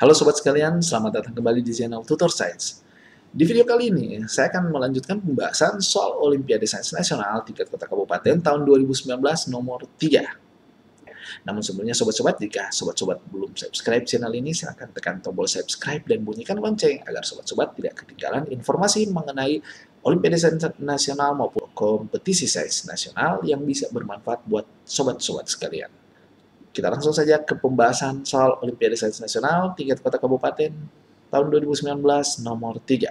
Halo sobat sekalian, selamat datang kembali di channel Tutor Science. Di video kali ini, saya akan melanjutkan pembahasan soal Olimpiade Sains Nasional tingkat kota kabupaten tahun 2019 nomor 3. Namun sebelumnya sobat-sobat, jika sobat-sobat belum subscribe channel ini, silahkan tekan tombol subscribe dan bunyikan lonceng agar sobat-sobat tidak ketinggalan informasi mengenai Olimpiade Sains Nasional maupun kompetisi sains nasional yang bisa bermanfaat buat sobat-sobat sekalian. Kita langsung saja ke pembahasan soal Olimpiade Sains Nasional tingkat kota kabupaten tahun 2019 nomor 3.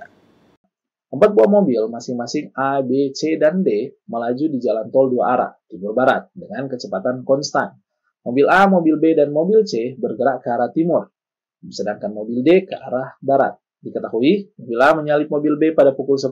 4 buah mobil masing-masing A, B, C, dan D melaju di jalan tol dua arah, timur-barat, dengan kecepatan konstan. Mobil A, mobil B, dan mobil C bergerak ke arah timur, sedangkan mobil D ke arah barat. Diketahui, mobil A menyalip mobil B pada pukul 10,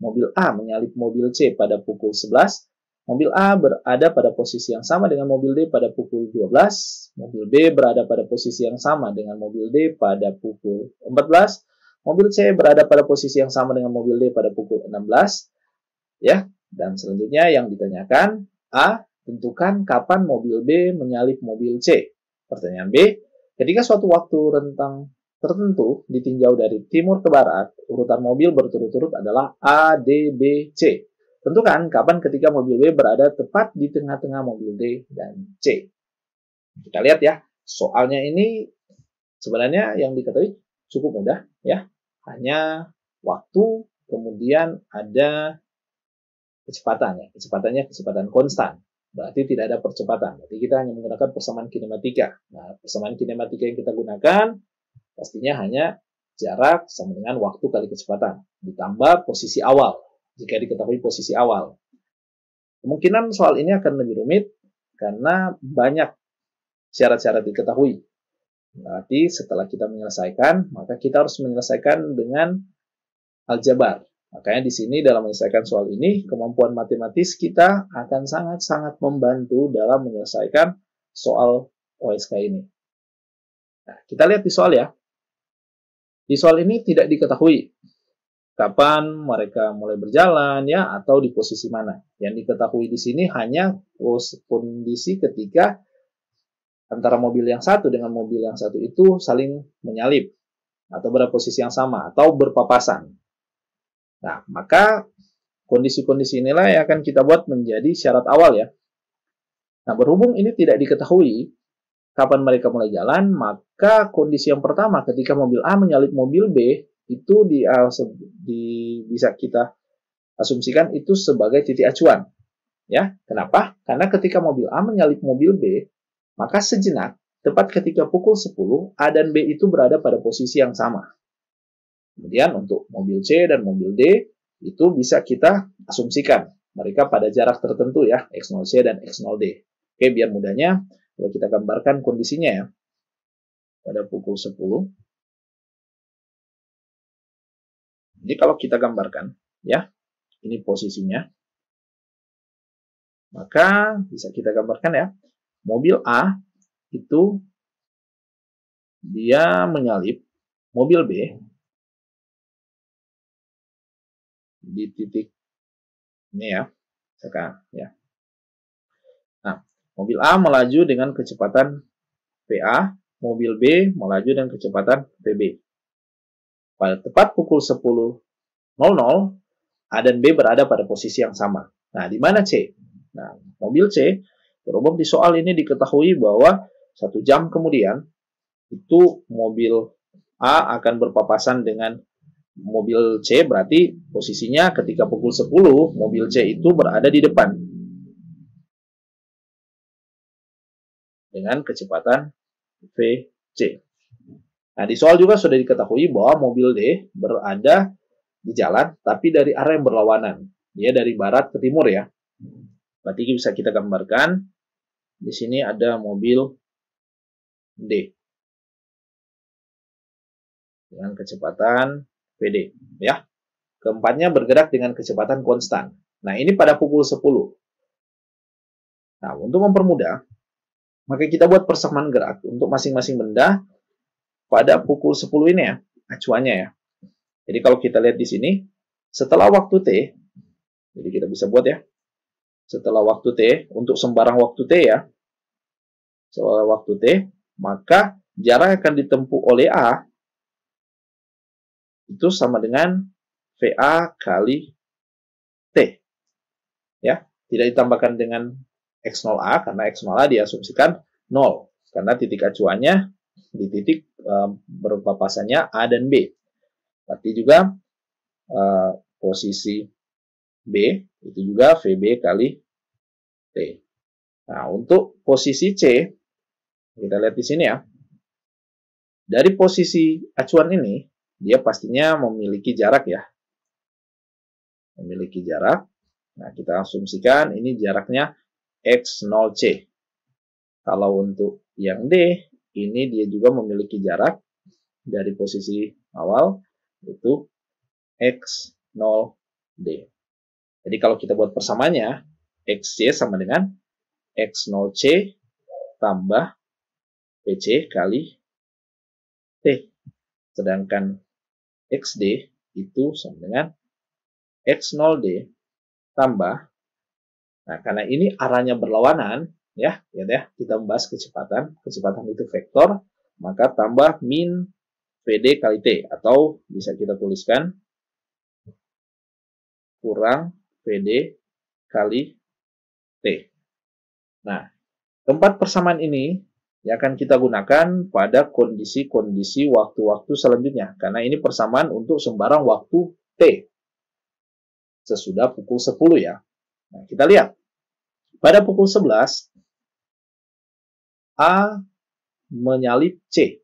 mobil A menyalip mobil C pada pukul 11, mobil A berada pada posisi yang sama dengan mobil D pada pukul 12, mobil B berada pada posisi yang sama dengan mobil D pada pukul 14, mobil C berada pada posisi yang sama dengan mobil D pada pukul 16, ya. Dan selanjutnya yang ditanyakan, A, tentukan kapan mobil B menyalip mobil C. Pertanyaan B, ketika suatu waktu rentang tertentu ditinjau dari timur ke barat, urutan mobil berturut-turut adalah A, D, B, C. Tentukan kapan ketika mobil B berada tepat di tengah-tengah mobil D dan C. Kita lihat ya, soalnya ini sebenarnya yang diketahui cukup mudah ya. Hanya waktu, kemudian ada kecepatan ya. Kecepatannya kecepatan konstan. Berarti tidak ada percepatan. Berarti kita hanya menggunakan persamaan kinematika. Nah, persamaan kinematika yang kita gunakan pastinya hanya jarak sama dengan waktu kali kecepatan. Ditambah posisi awal. Jika diketahui posisi awal. Kemungkinan soal ini akan lebih rumit karena banyak syarat-syarat diketahui. Berarti setelah kita menyelesaikan, maka kita harus menyelesaikan dengan aljabar. Makanya di sini dalam menyelesaikan soal ini, kemampuan matematis kita akan sangat-sangat membantu dalam menyelesaikan soal OSK ini. Nah, kita lihat di soal ya. Di soal ini tidak diketahui kapan mereka mulai berjalan ya atau di posisi mana. Yang diketahui di sini hanya kondisi ketika antara mobil yang satu dengan mobil yang satu itu saling menyalip atau berada posisi yang sama atau berpapasan. Nah, maka kondisi-kondisi inilah yang akan kita buat menjadi syarat awal ya. Nah, berhubung ini tidak diketahui kapan mereka mulai jalan, maka kondisi yang pertama ketika mobil A menyalip mobil B itu bisa kita asumsikan itu sebagai titik acuan. Ya, kenapa? Karena ketika mobil A menyalip mobil B, maka sejenak, tepat ketika pukul 10, A dan B itu berada pada posisi yang sama. Kemudian untuk mobil C dan mobil D, itu bisa kita asumsikan. Mereka pada jarak tertentu ya, X0C dan X0D. Oke, biar mudahnya, kalau kita gambarkan kondisinya ya. Pada pukul 10. Jadi kalau kita gambarkan, ya, ini posisinya. Maka bisa kita gambarkan ya, mobil A itu dia menyalip mobil B di titik ini ya, sekarang ya. Nah, mobil A melaju dengan kecepatan VA, mobil B melaju dengan kecepatan VB. Pada tepat pukul 10.00, A dan B berada pada posisi yang sama. Nah, di mana C? Nah, mobil C, berhubung di soal ini diketahui bahwa 1 jam kemudian, itu mobil A akan berpapasan dengan mobil C, berarti posisinya ketika pukul 10, mobil C itu berada di depan. Dengan kecepatan VC. Nah, di soal juga sudah diketahui bahwa mobil D berada di jalan, tapi dari arah yang berlawanan. Dia dari barat ke timur ya. Berarti bisa kita gambarkan, di sini ada mobil D. Dengan kecepatan VD. Ya. Keempatnya bergerak dengan kecepatan konstan. Nah, ini pada pukul 10. Nah, untuk mempermudah, maka kita buat persamaan gerak untuk masing-masing benda pada pukul 10 ini ya, acuannya ya. Jadi kalau kita lihat di sini, setelah waktu T, jadi kita bisa buat ya, setelah waktu T, untuk sembarang waktu T ya, setelah waktu T, maka jarak yang akan ditempuh oleh A itu sama dengan VA kali T. Ya, tidak ditambahkan dengan X0A karena X0A diasumsikan 0 karena titik acuannya di titik berpapasannya A dan B. Berarti juga posisi B itu juga VB kali T. Nah, untuk posisi C, kita lihat di sini ya. Dari posisi acuan ini, dia pastinya memiliki jarak ya. Memiliki jarak. Nah, kita asumsikan ini jaraknya X0C. Kalau untuk yang D, ini dia juga memiliki jarak dari posisi awal, itu X0D. Jadi kalau kita buat persamaannya, XC sama dengan X0C tambah PC kali T. Sedangkan XD itu sama dengan X0D tambah, nah karena ini arahnya berlawanan, ya kita membahas kecepatan itu vektor, maka tambah min VD kali T, atau bisa kita tuliskan kurang VD kali T. Nah, keempat persamaan ini yang akan kita gunakan pada kondisi-kondisi waktu-waktu selanjutnya, karena ini persamaan untuk sembarang waktu T sesudah pukul 10 ya. Nah, kita lihat. Pada pukul 11, A menyalip C.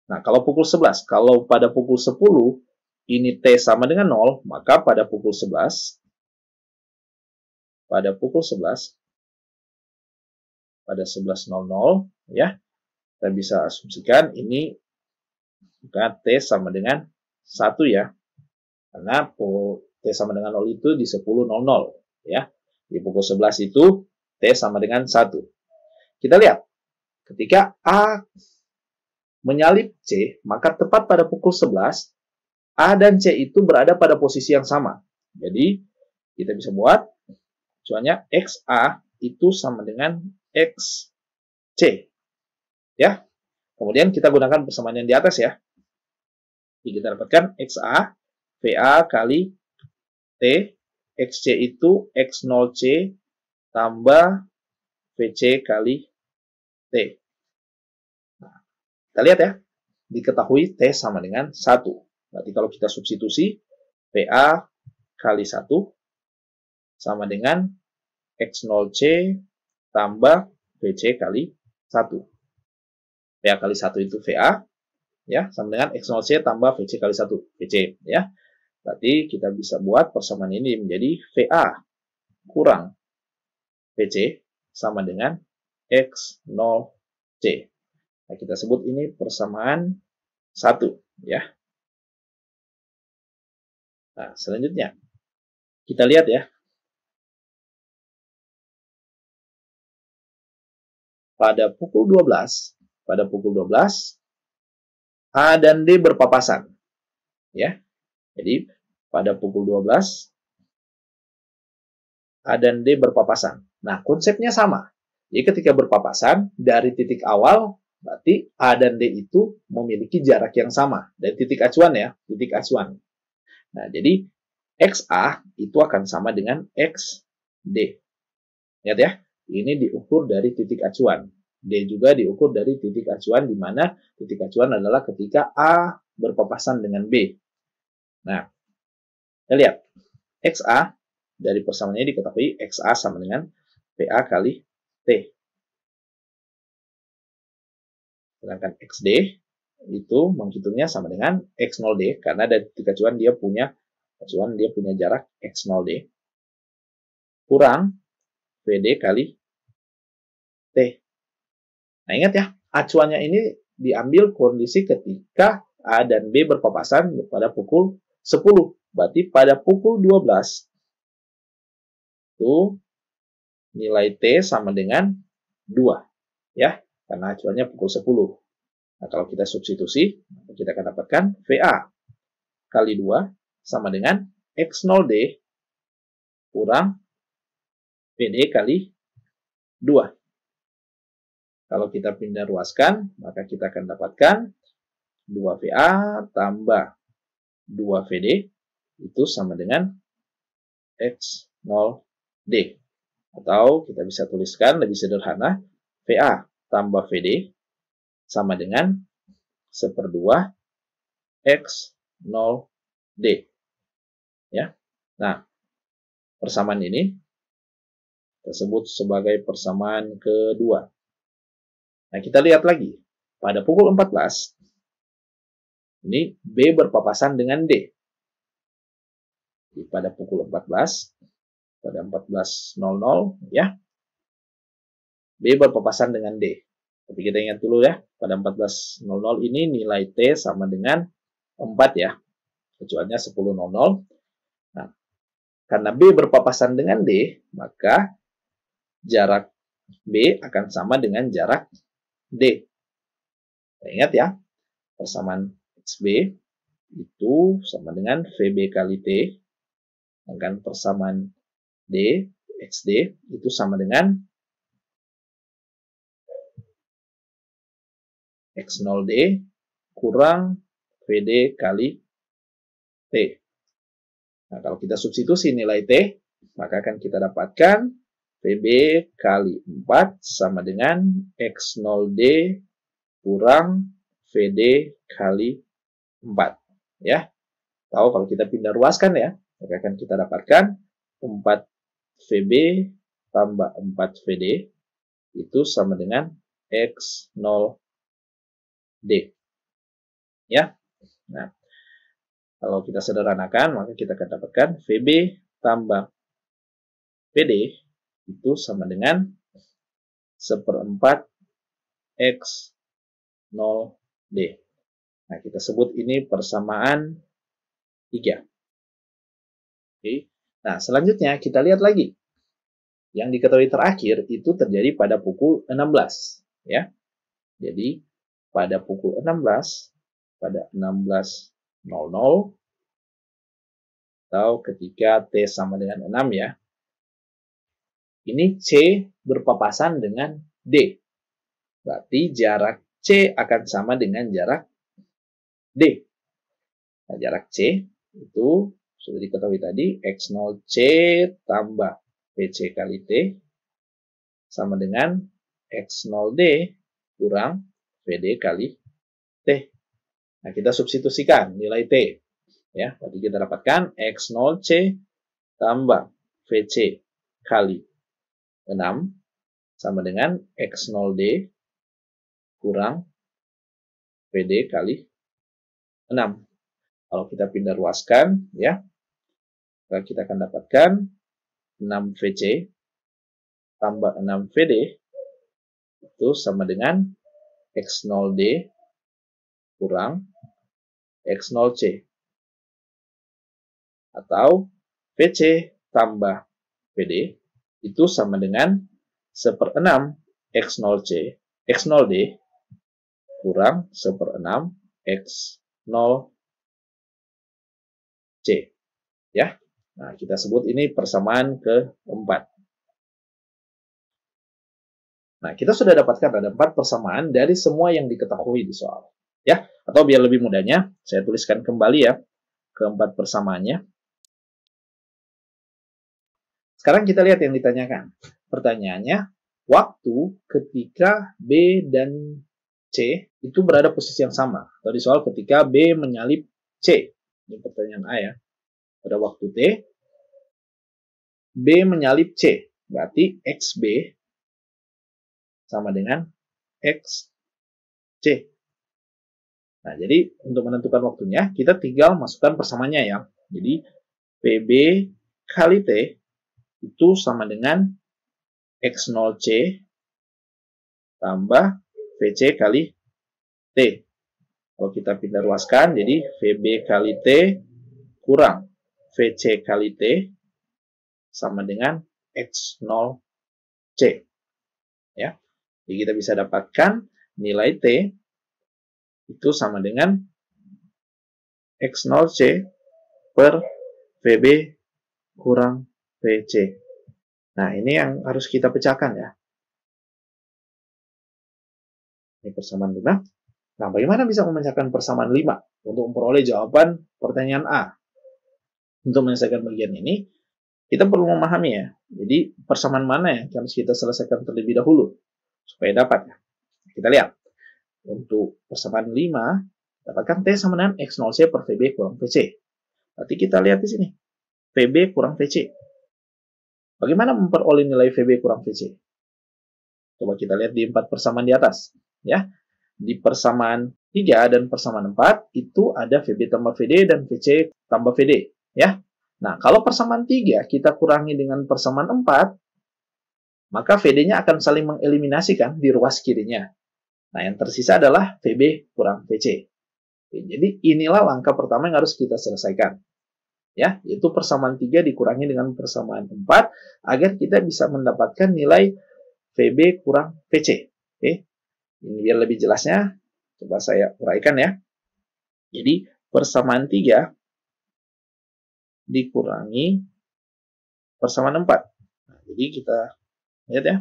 Nah, kalau pukul 11, kalau pada pukul 10, ini T sama dengan 0, maka pada pukul 11, pada 11.00, ya, kita bisa asumsikan ini bukan T sama dengan 1 ya. Karena T sama dengan 0 itu di 10.00 ya. Di pukul 11 itu T sama dengan 1. Kita lihat, ketika A menyalip C, maka tepat pada pukul 11, A dan C itu berada pada posisi yang sama. Jadi, kita bisa buat, soalnya XA itu sama dengan XC. Ya. Kemudian kita gunakan persamaan yang di atas ya. Jadi kita dapatkan XA, VA kali T, XC itu X0C tambah VC kali T. Nah, kita lihat ya, diketahui T sama dengan 1. Berarti kalau kita substitusi, VA kali 1 sama dengan X0C tambah VC kali 1. VA kali 1 itu VA, ya, sama dengan X0C tambah VC kali 1, VC, ya. Berarti kita bisa buat persamaan ini menjadi VA kurang VC sama dengan X0C. Nah, kita sebut ini persamaan 1, ya. Nah, selanjutnya, kita lihat ya. Pada pukul 12, A dan D berpapasan. Ya. Jadi, pada pukul 12, A dan D berpapasan. Nah, konsepnya sama. Jadi, ketika berpapasan, dari titik awal, berarti A dan D itu memiliki jarak yang sama. Dari titik acuan ya, titik acuan. Nah, jadi, XA itu akan sama dengan XD. Lihat ya, ini diukur dari titik acuan. D juga diukur dari titik acuan, di mana titik acuan adalah ketika A berpapasan dengan B. Nah, kita lihat. XA dari persamaannya diketahui XA sama dengan PA kali T. Sedangkan XD itu menghitungnya sama dengan X0D, karena dari titik acuan dia punya jarak X0D kurang VD kali T. Nah, ingat ya, acuannya ini diambil kondisi ketika A dan B berpapasan pada pukul 10. Berarti pada pukul 12 itu nilai T sama dengan 2. Ya, karena acuannya pukul 10. Nah, kalau kita substitusi, kita akan dapatkan VA kali 2 sama dengan X0D kurang VD kali 2. Kalau kita pindah ruaskan, maka kita akan dapatkan 2VA tambah 2VD itu sama dengan X0D. Atau kita bisa tuliskan lebih sederhana, VA tambah VD sama dengan 1/2 X0D. Ya. Nah, persamaan ini tersebut sebagai persamaan kedua. Nah, kita lihat lagi. Pada pukul 14, ini B berpapasan dengan D. Jadi, pada pukul 14, pada 14.00, ya, B berpapasan dengan D. Tapi kita ingat dulu ya, pada 14.00 ini nilai T sama dengan 4 ya. Tujuannya 10.00. Nah, karena B berpapasan dengan D, maka jarak B akan sama dengan jarak D. Nah, ingat ya, persamaan XB itu sama dengan VB kali T, sedangkan persamaan D, XD itu sama dengan X0D kurang VD kali T. Nah, kalau kita substitusi nilai T, maka akan kita dapatkan VB kali 4 sama dengan X0D kurang VD kali 4. Ya. Tahu kalau kita pindah ruaskan ya, maka akan kita dapatkan 4 VB tambah 4 VD itu sama dengan X0D. Ya. Nah, kalau kita sederhanakan, maka kita akan dapatkan VB tambah VD itu sama dengan 1/4 X0D. Nah, kita sebut ini persamaan 3. Oke. Nah, selanjutnya kita lihat lagi. Yang diketahui terakhir itu terjadi pada pukul 16. Ya. Jadi, pada pukul 16, pada 16.00, atau ketika T sama dengan 6 ya, ini C berpapasan dengan D. Berarti jarak C akan sama dengan jarak D. Nah, jarak C itu sudah diketahui tadi, X0C tambah VC kali T sama dengan X0D kurang VD kali T. Nah, kita substitusikan nilai T. Ya, berarti kita dapatkan X0C tambah VC kali 6 sama dengan X0D kurang VD kali 6. Kalau kita pindah ruaskan, ya, maka kita akan dapatkan 6VC tambah 6VD itu sama dengan X0D kurang X0C. Atau VC tambah VD itu sama dengan 1/6 X0C, X0D kurang 1/6 X0C. Ya. Nah, kita sebut ini persamaan keempat. Nah, kita sudah dapatkan ada 4 persamaan dari semua yang diketahui di soal. Ya, atau biar lebih mudahnya, saya tuliskan kembali ya keempat persamaannya. Sekarang kita lihat yang ditanyakan. Pertanyaannya, waktu ketika B dan C itu berada posisi yang sama. Atau di soal ketika B menyalip C. Ini pertanyaan A ya. Pada waktu T, B menyalip C. Berarti XB sama dengan XC. Nah, jadi untuk menentukan waktunya, kita tinggal masukkan persamaannya ya. Jadi, PB kali T itu sama dengan X0C tambah VC kali T. Kalau kita pindah ruaskan, jadi VB kali T kurang VC kali T sama dengan X0C. Ya. Jadi kita bisa dapatkan nilai T itu sama dengan X0C per VB kurang VC. Nah, ini yang harus kita pecahkan ya. Ini persamaan 5. Nah, bagaimana bisa memecahkan persamaan 5? Untuk memperoleh jawaban pertanyaan A. Untuk menyelesaikan bagian ini, kita perlu memahami ya. Jadi, persamaan mana yang harus kita selesaikan terlebih dahulu? Supaya dapat ya. Kita lihat. Untuk persamaan 5, dapatkan T sama dengan X0C per VB kurang VC. Berarti kita lihat di sini. VB kurang VC. Bagaimana memperoleh nilai VB kurang VC? Coba kita lihat di 4 persamaan di atas. Ya. Di persamaan 3 dan persamaan 4, itu ada VB tambah VD dan VC tambah VD. Ya. Nah, kalau persamaan 3 kita kurangi dengan persamaan 4, maka VD-nya akan saling mengeliminasikan di ruas kirinya. Nah, yang tersisa adalah VB kurang VC. Oke, jadi inilah langkah pertama yang harus kita selesaikan. Ya, yaitu persamaan 3 dikurangi dengan persamaan 4 agar kita bisa mendapatkan nilai VB kurang VC. Oke. Ini biar lebih jelasnya, coba saya uraikan ya. Jadi, persamaan 3 dikurangi persamaan 4. Nah, jadi kita lihat ya.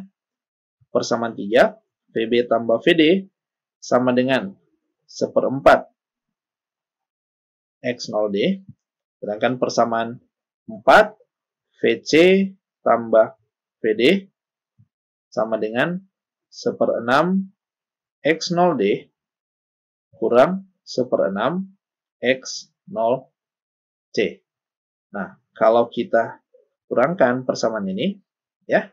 Persamaan 3, VB tambah VD sama dengan 1/4 X0D. Sedangkan persamaan 4, VC tambah VD sama dengan 1/6 X0D kurang 1/6 X0C. Nah, kalau kita kurangkan persamaan ini, ya,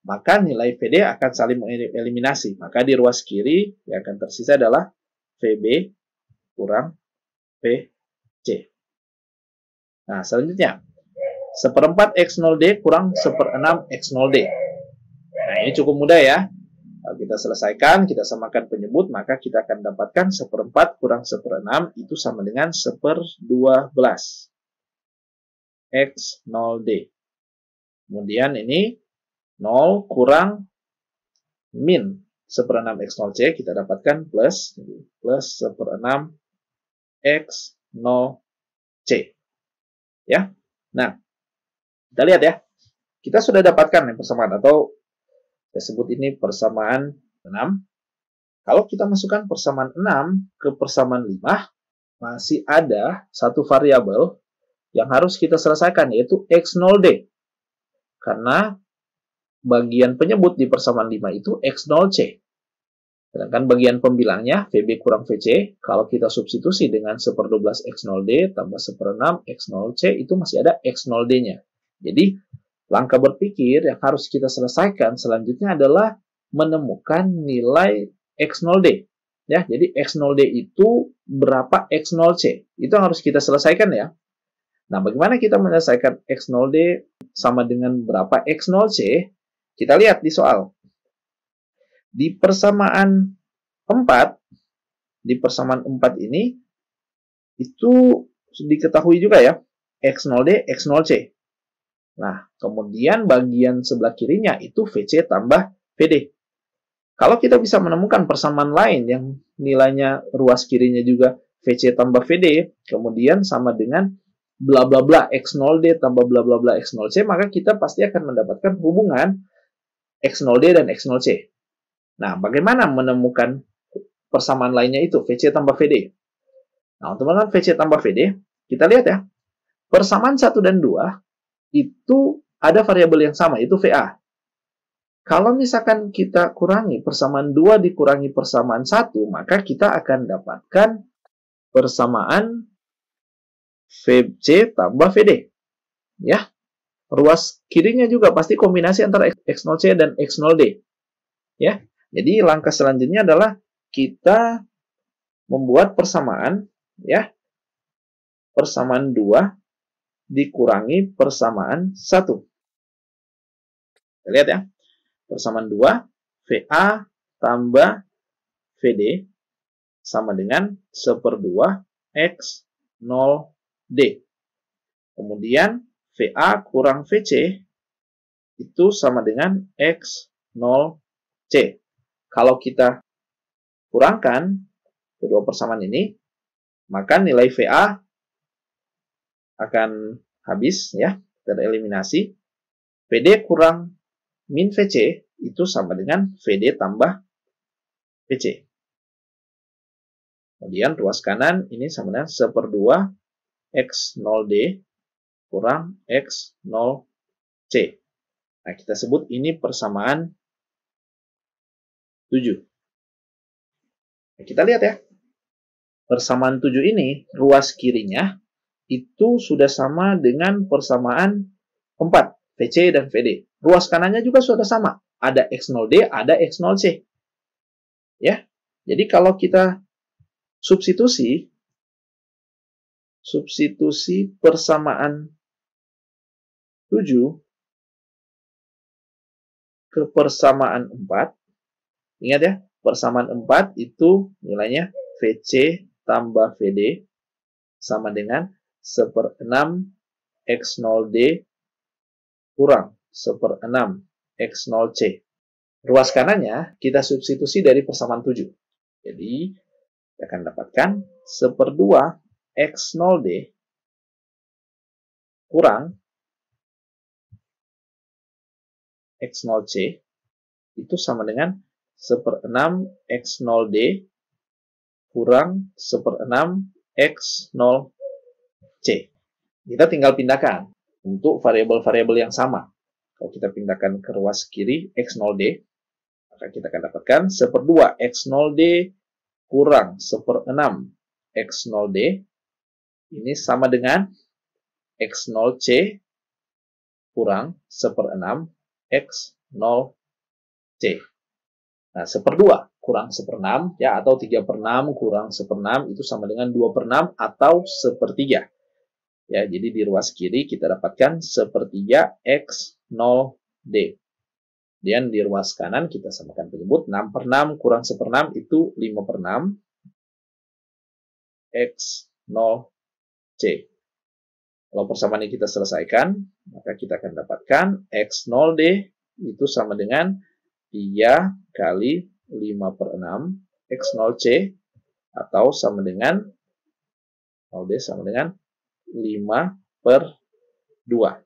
maka nilai VD akan saling eliminasi. Maka di ruas kiri yang akan tersisa adalah VB kurang VC. Nah, selanjutnya, 1/4 X0D kurang 1/6 X0D. Nah, ini cukup mudah ya. Kalau kita selesaikan, kita samakan penyebut, maka kita akan dapatkan 1/4 kurang 1/6 itu sama dengan 1/12 X0D. Kemudian ini 0 kurang min 1/6 X0C, kita dapatkan plus 1/6 X0C. Ya. Nah, kita lihat ya. Kita sudah dapatkan persamaan atau saya sebut ini persamaan 6. Kalau kita masukkan persamaan 6 ke persamaan 5, masih ada satu variabel yang harus kita selesaikan, yaitu X0D. Karena bagian penyebut di persamaan 5 itu X0C. Sedangkan bagian pembilangnya VB kurang VC, kalau kita substitusi dengan 1/12 X0D tambah 1/6 X0C, itu masih ada X0D-nya. Jadi, langkah berpikir yang harus kita selesaikan selanjutnya adalah menemukan nilai X0D. Ya, jadi X0D itu berapa X0C? Itu yang harus kita selesaikan ya. Nah, bagaimana kita menyelesaikan X0D sama dengan berapa X0C? Kita lihat di soal. Di persamaan 4, ini, itu diketahui juga ya, X0D, X0C. Nah, kemudian bagian sebelah kirinya itu VC tambah VD. Kalau kita bisa menemukan persamaan lain yang nilainya ruas kirinya juga VC tambah VD, kemudian sama dengan bla bla bla X0D tambah bla bla bla X0C, maka kita pasti akan mendapatkan hubungan X0D dan X0C. Nah, bagaimana menemukan persamaan lainnya itu, VC tambah VD? Nah, untuk menemukan VC tambah VD, kita lihat ya. Persamaan 1 dan 2, itu ada variabel yang sama, itu VA. Kalau misalkan kita kurangi persamaan 2 dikurangi persamaan 1, maka kita akan dapatkan persamaan VC tambah VD. Ya. Ruas kirinya juga pasti kombinasi antara X0C dan X0D. Ya. Jadi langkah selanjutnya adalah kita membuat persamaan, ya, persamaan 2 dikurangi persamaan 1. Kita lihat ya, persamaan 2, VA tambah VD sama dengan 1/2 X0D. Kemudian VA kurang VC itu sama dengan X0C. Kalau kita kurangkan kedua persamaan ini, maka nilai VA akan habis ya, tereliminasi. VD kurang min VC itu sama dengan VD tambah VC. Kemudian ruas kanan ini sama dengan 1/2 X0D kurang X0C. Nah, kita sebut ini persamaan 7. Nah, kita lihat ya. Persamaan 7 ini, ruas kirinya itu sudah sama dengan persamaan 4, VC dan VD. Ruas kanannya juga sudah sama. Ada X0D, ada X0C. Ya. Jadi kalau kita substitusi persamaan 7 ke persamaan 4. Ingat ya, persamaan 4 itu nilainya VC tambah VD sama dengan 1/6 X0D kurang 1/6 X0C. Ruas kanannya kita substitusi dari persamaan 7. Jadi, kita akan dapatkan 1/2 X0D kurang X0C itu sama dengan 1/6 X0D kurang 1/6 X0C. Kita tinggal pindahkan untuk variabel-variabel yang sama. Kalau kita pindahkan ke ruas kiri X0D, maka kita akan dapatkan 1/2 X0D kurang 1/6 X0D. Ini sama dengan X0C kurang 1/6 X0C. Nah, 1/2 kurang 1/6 ya, atau 3/6 kurang 1/6 itu sama dengan 2/6 atau 1/3. Ya, jadi di ruas kiri kita dapatkan 1/3 X0D. Dan di ruas kanan kita samakan penyebut 6/6 kurang 1/6 itu 5/6 X0C. Kalau persamaan ini kita selesaikan, maka kita akan dapatkan X0D itu sama dengan 3 kali 5/6 X0C atau sama dengan 0D sama dengan 5/2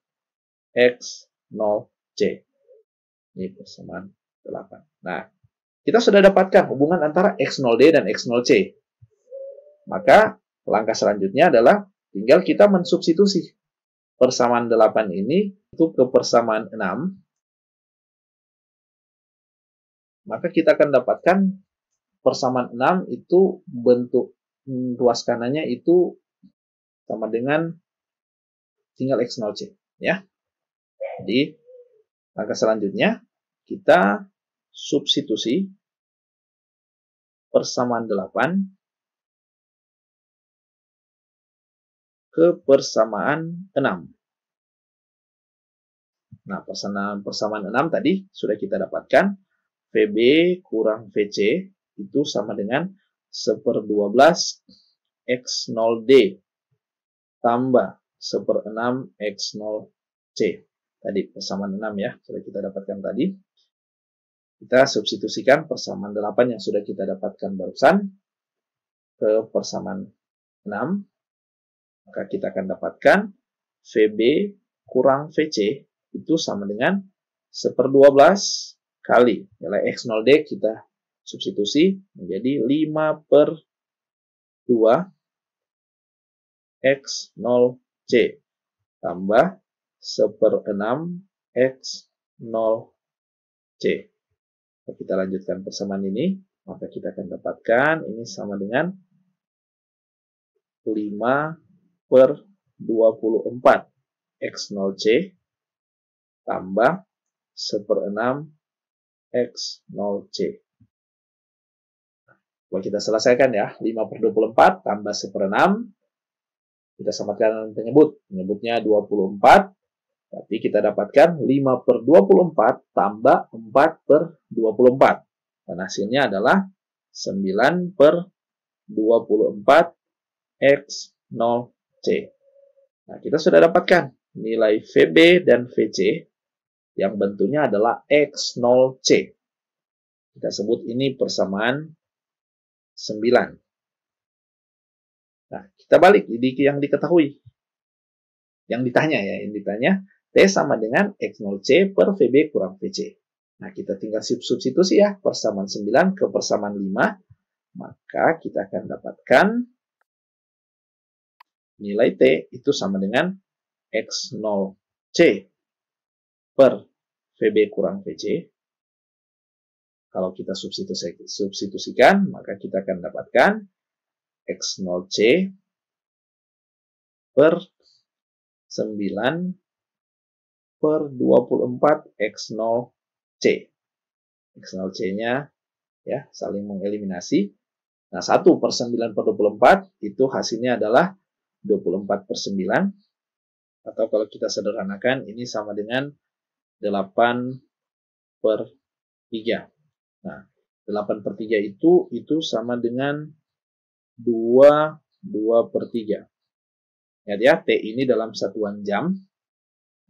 X0C. Ini persamaan 8. Nah, kita sudah dapatkan hubungan antara X0D dan X0C. Maka langkah selanjutnya adalah tinggal kita mensubstitusi persamaan 8 ini itu ke persamaan 6. Maka kita akan dapatkan persamaan 6 itu bentuk ruas kanannya itu sama dengan tinggal X0C. Ya. Jadi, langkah selanjutnya kita substitusi persamaan 8 ke persamaan 6. Nah, persamaan 6 tadi sudah kita dapatkan. VB kurang VC itu sama dengan 1/12 X0D tambah 1/6 X0C. Tadi persamaan 6 ya, sudah kita dapatkan tadi. Kita substitusikan persamaan 8 yang sudah kita dapatkan barusan ke persamaan 6. Maka kita akan dapatkan VB kurang VC itu sama dengan 1/12 kali nilai X0D kita substitusi menjadi 5/2 X0C tambah 1/6 X0C. Kalau kita lanjutkan persamaan ini, maka kita akan dapatkan ini sama dengan 5/24 X0C tambah 1/6 X0C. Kalau kita selesaikan ya, 5/24 tambah 1/6, kita samakan penyebut. Penyebutnya 24, tapi kita dapatkan 5/24 tambah 4/24. Dan hasilnya adalah 9/24 X0C. Nah, kita sudah dapatkan nilai VB dan VC yang bentuknya adalah X0C. Kita sebut ini persamaan 9. Nah, kita balik yang diketahui. Yang ditanya ya, T sama dengan X0C per VB kurang VC. Nah, kita tinggal substitusi ya, persamaan 9 ke persamaan 5. Maka kita akan dapatkan nilai T itu sama dengan X0C per VB kurang VC. Kalau kita substitusikan, maka kita akan dapatkan X0C per 9 per 24 X0C. X0C-nya ya saling mengeliminasi. Nah, 1 per 9 per 24 itu hasilnya adalah 24 per 9. Atau kalau kita sederhanakan, ini sama dengan 8 per 3. Nah, 8 per 3 itu sama dengan 2 per 3. Ya, T ini dalam satuan jam.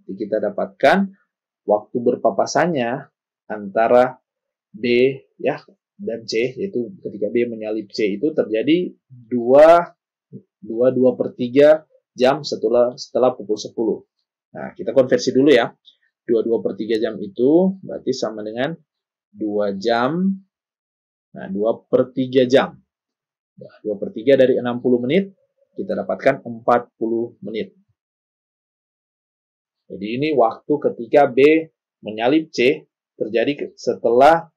Jadi kita dapatkan waktu berpapasannya antara B ya dan C, yaitu ketika B menyalip C itu terjadi 2 per 3 jam setelah pukul 10. Nah, kita konversi dulu ya. 2 per 3 jam itu berarti sama dengan 2 jam. Nah, 2 per 3 jam. Nah, 2 per 3 dari 60 menit, kita dapatkan 40 menit. Jadi ini waktu ketika B menyalip C terjadi setelah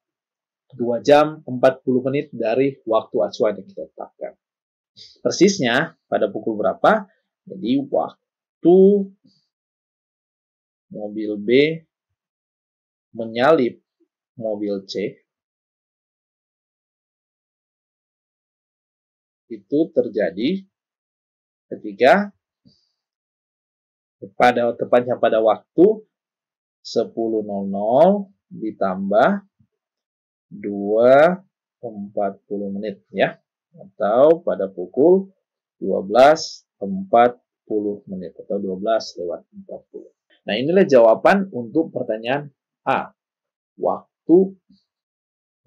2 jam 40 menit dari waktu acuan yang kita tetapkan. Persisnya pada pukul berapa? Jadi waktu mobil B menyalip mobil C itu terjadi ketika tepatnya pada waktu 10.00 ditambah 2.40 menit ya, atau pada pukul 12.40 menit atau 12:40. Nah, inilah jawaban untuk pertanyaan A. Waktu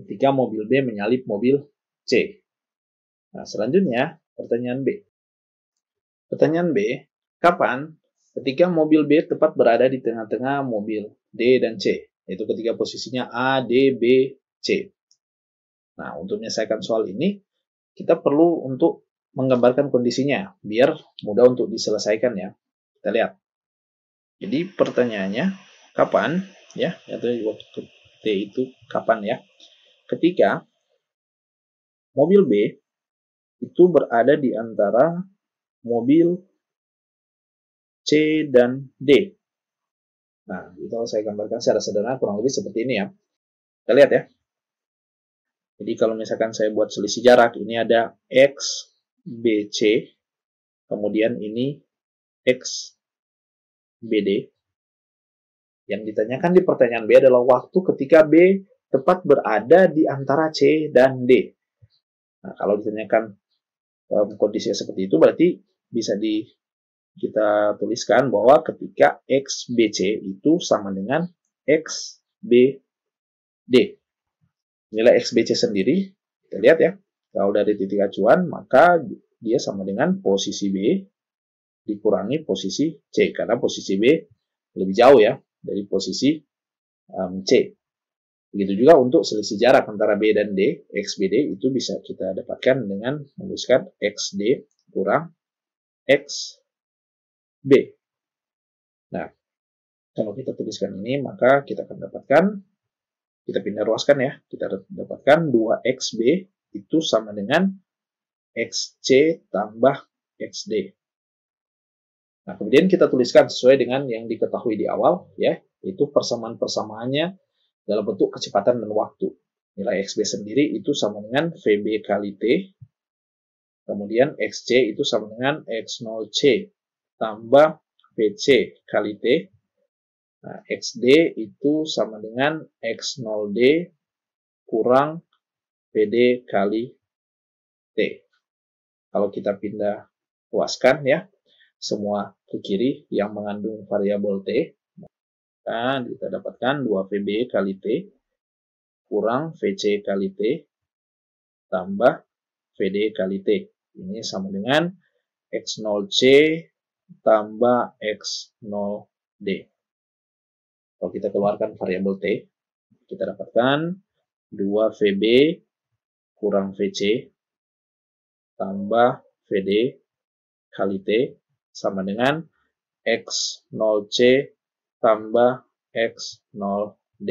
ketika mobil B menyalip mobil C. Nah, selanjutnya pertanyaan B. Pertanyaan B, kapan ketika mobil B tepat berada di tengah-tengah mobil D dan C, yaitu ketika posisinya A, D, B, C. Nah, untuk menyelesaikan soal ini, kita perlu untuk menggambarkan kondisinya, biar mudah untuk diselesaikan ya. Kita lihat. Jadi pertanyaannya, kapan ya, atau waktu T itu kapan ya? Ketika mobil B itu berada di antara mobil C dan D. Nah, itu saya gambarkan secara sederhana kurang lebih seperti ini ya. Kita lihat ya. Jadi kalau misalkan saya buat selisih jarak, ini ada X, BC, kemudian ini X, BD. Yang ditanyakan di pertanyaan B adalah waktu ketika B tepat berada di antara C dan D. Nah, kalau ditanyakan kondisi seperti itu, berarti bisa kita tuliskan bahwa ketika XBC itu sama dengan XBD. Nilai XBC sendiri, kita lihat ya, kalau dari titik acuan, maka dia sama dengan posisi B dikurangi posisi C, karena posisi B lebih jauh ya dari posisi C. Begitu juga untuk selisih jarak antara B dan D, XBD itu bisa kita dapatkan dengan menuliskan XD kurang XB. Nah, kalau kita tuliskan ini, maka kita akan dapatkan, kita pindah ruaskan ya, kita dapatkan 2XB itu sama dengan XC tambah XD. Nah, kemudian kita tuliskan sesuai dengan yang diketahui di awal, ya, yaitu persamaan-persamaannya dalam bentuk kecepatan dan waktu. Nilai XB sendiri itu sama dengan VB kali T, kemudian XC itu sama dengan X0C tambah VC kali T. Nah, XD itu sama dengan X0D kurang PD kali T. Kalau kita pindah ruaskan ya, semua ke kiri yang mengandung variabel T, maka kita dapatkan 2VB kali T kurang VC kali T tambah VD kali T. Ini sama dengan X0C tambah X0D. Kalau kita keluarkan variabel T, kita dapatkan 2 VB kurang VC tambah VD kali T sama dengan X0C tambah X0D.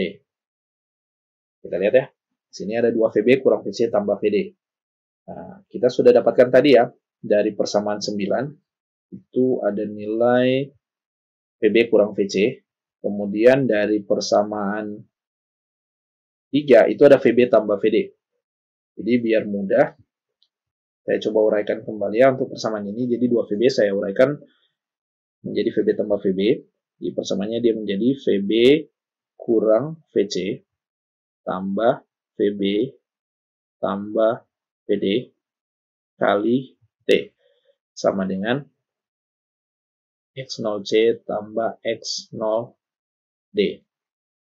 Kita lihat ya. Sini ada 2 VB kurang VC tambah VD. Nah, kita sudah dapatkan tadi ya, dari persamaan 9, itu ada nilai VB kurang VC. Kemudian dari persamaan 3, itu ada VB tambah VD. Jadi biar mudah, saya coba uraikan kembali ya untuk persamaan ini. Jadi 2 VB saya uraikan menjadi VB tambah VB. Di persamaannya dia menjadi VB kurang VC tambah VB tambah VD kali T sama dengan X0C tambah X0D.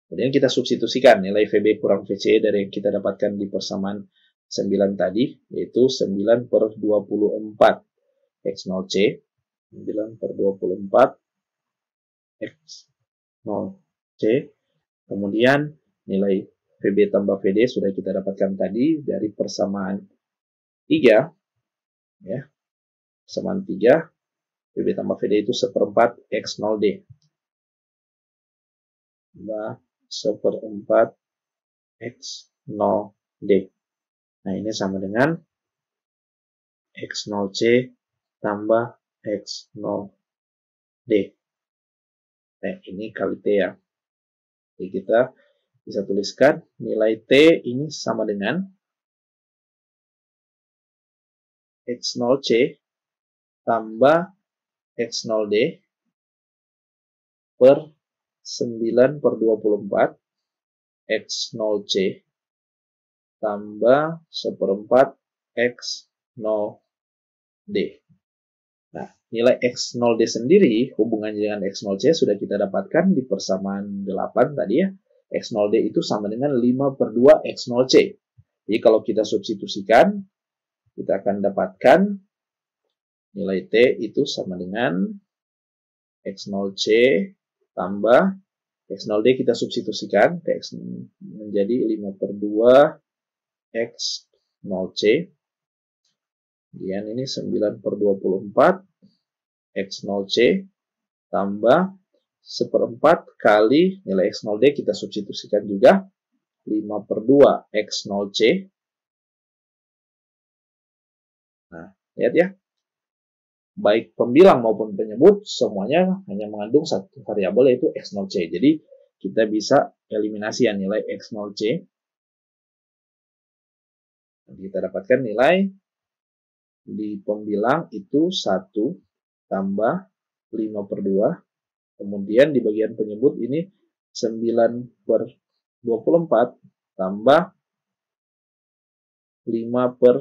Kemudian kita substitusikan nilai VB kurang VC dari yang kita dapatkan di persamaan 9 tadi, yaitu 9 per 24 X0C, 9 per 24 X0C, kemudian nilai VB tambah VD sudah kita dapatkan tadi dari persamaan 3, ya, persamaan 3, VB tambah VD itu seperempat X0D, tambah seperempat X0D. Nah, ini sama dengan X0C tambah X0D. Nah, ini kali T ya. Jadi kita bisa tuliskan nilai T ini sama dengan X0C tambah X0D per 9 per 24 X0C tambah seperempat X0D. Nah, nilai X0D sendiri hubungannya dengan X0C sudah kita dapatkan di persamaan 8 tadi ya. X0D itu sama dengan 5 per 2 X0C. Jadi kalau kita substitusikan, kita akan dapatkan nilai T itu sama dengan X0C tambah X0D kita substitusikan, X menjadi 5 per 2 X0C. Kemudian ini 9 per 24 X0C tambah seperempat kali nilai X0D kita substitusikan juga 5 per 2 X0C. Nah, lihat ya. Baik pembilang maupun penyebut semuanya hanya mengandung satu variabel yaitu X0C. Jadi kita bisa eliminasi ya nilai X0C. Kita dapatkan nilai di pembilang itu 1 tambah 5 per 2. Kemudian di bagian penyebut ini 9 per 24 tambah 5 per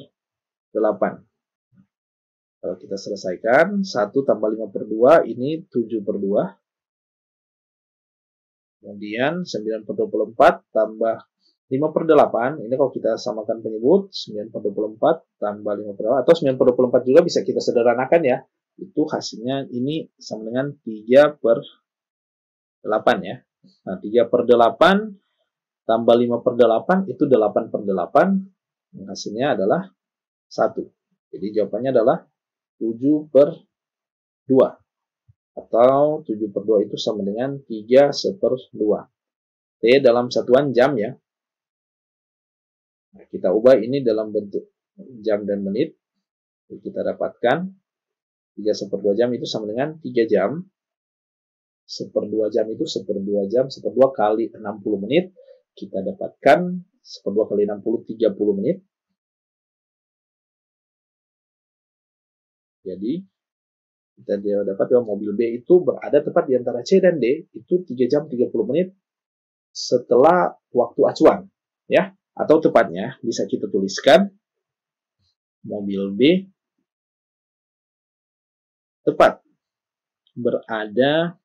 8. Kalau kita selesaikan, 1 tambah 5 per 2 ini 7 per 2. Kemudian 9 per 24 tambah 5 per 8. Ini kalau kita samakan penyebut, 9 per 24 tambah 5 per 8. Atau 9 per 24 juga bisa kita sederhanakan ya. Itu hasilnya ini sama dengan 3 per 8 ya. Nah, 3 per 8 tambah 5 per 8 itu 8 per 8. Hasilnya adalah 1. Jadi jawabannya adalah 7 per 2. Atau 7 per 2 itu sama dengan 3 seper 2. T dalam satuan jam ya. Nah, kita ubah ini dalam bentuk jam dan menit. Jadi kita dapatkan 3 seper 2 jam itu sama dengan 3 jam. Seper 2 jam itu seper 2 jam. Seper 2 kali 60 menit. Kita dapatkan seper 2 kali 60, 30 menit. Jadi, kita dapat bahwa mobil B itu berada tepat di antara C dan D, itu 3 jam 30 menit setelah waktu acuan. Ya, atau tepatnya bisa kita tuliskan mobil B tepat berada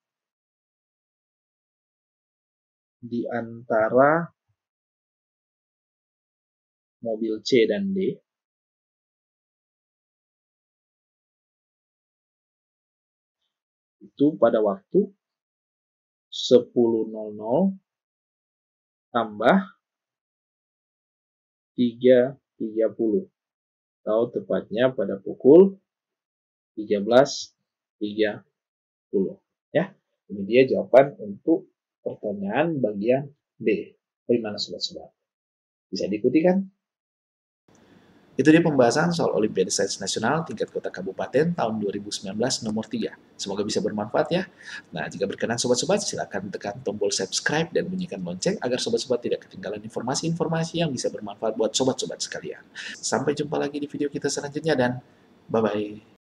di antara mobil C dan D itu pada waktu 10.00 tambah 3.30 atau tepatnya pada pukul 13.30 ya. Ini dia jawaban untuk pertanyaan bagian B. Bagaimana sobat-sobat? Bisa diikuti kan? Itu dia pembahasan soal Olimpiade Sains Nasional tingkat kota kabupaten tahun 2019 nomor 3. Semoga bisa bermanfaat ya. Nah, jika berkenan sobat-sobat, silakan tekan tombol subscribe dan bunyikan lonceng agar sobat-sobat tidak ketinggalan informasi-informasi yang bisa bermanfaat buat sobat-sobat sekalian. Sampai jumpa lagi di video kita selanjutnya dan bye-bye.